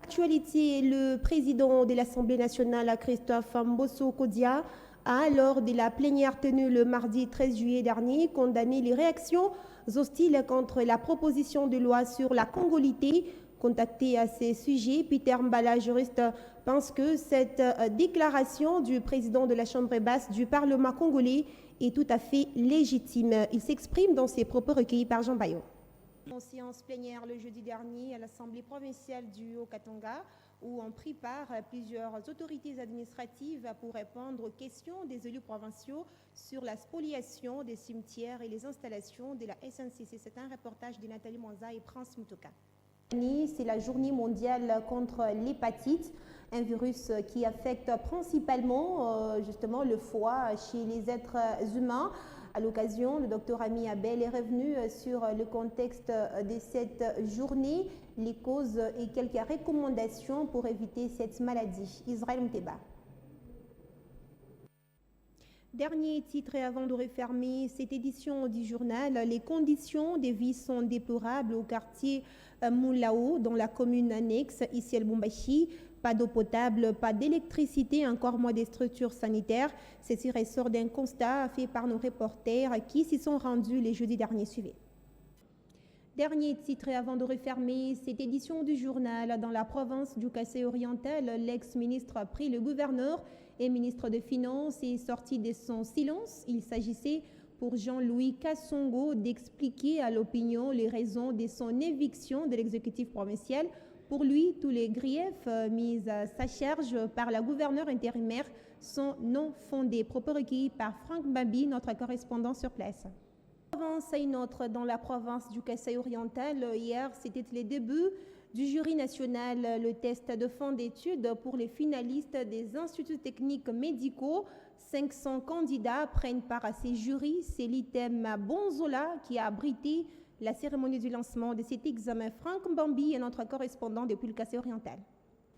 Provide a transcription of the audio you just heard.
Actualité, le président de l'Assemblée nationale, Christophe Mbosso Kodia, a, lors de la plénière tenue le mardi 13 juillet dernier, condamné les réactions hostiles contre la proposition de loi sur la congolité. Contacté à ces sujets, Peter Mbala, juriste, pense que cette déclaration du président de la Chambre basse du Parlement congolais est tout à fait légitime. Il s'exprime dans ses propos recueillis par Jean Bayo. En séance plénière le jeudi dernier à l'Assemblée provinciale du Haut-Katanga, où ont pris part plusieurs autorités administratives pour répondre aux questions des élus provinciaux sur la spoliation des cimetières et les installations de la SNCC. C'est un reportage de Nathalie Mwanza et Prince Mutoka. C'est la journée mondiale contre l'hépatite, un virus qui affecte principalement justement le foie chez les êtres humains. À l'occasion, le docteur Ami Abel est revenu sur le contexte de cette journée, les causes et quelques recommandations pour éviter cette maladie. Israël Mteba. Dernier titre et avant de refermer cette édition du journal, les conditions de vie sont déplorables au quartier Moulao, dans la commune annexe ici à Lubumbashi. Pas d'eau potable, pas d'électricité, encore moins des structures sanitaires. Ceci ressort d'un constat fait par nos reporters qui s'y sont rendus les jeudis derniers. Suivez. Dernier titre et avant de refermer cette édition du journal, dans la province du Kasaï oriental, l'ex-ministre a pris le gouverneur et ministre des Finances est sorti de son silence. Il s'agissait pour Jean-Louis Kassongo d'expliquer à l'opinion les raisons de son éviction de l'exécutif provincial. Pour lui, tous les griefs mis à sa charge par la gouverneure intérimaire sont non fondés. Propos recueillis par Franck Babi, notre correspondant sur place. Avance à une autre dans la province du Kasaï oriental. Hier, c'était les débuts du jury national, le test de fin d'études pour les finalistes des instituts techniques médicaux. 500 candidats prennent part à ces jurys. C'est l'ITEM Bonzola qui a abrité la cérémonie du lancement de cet examen. Franck Bambi est notre correspondant depuis le Kasaï oriental.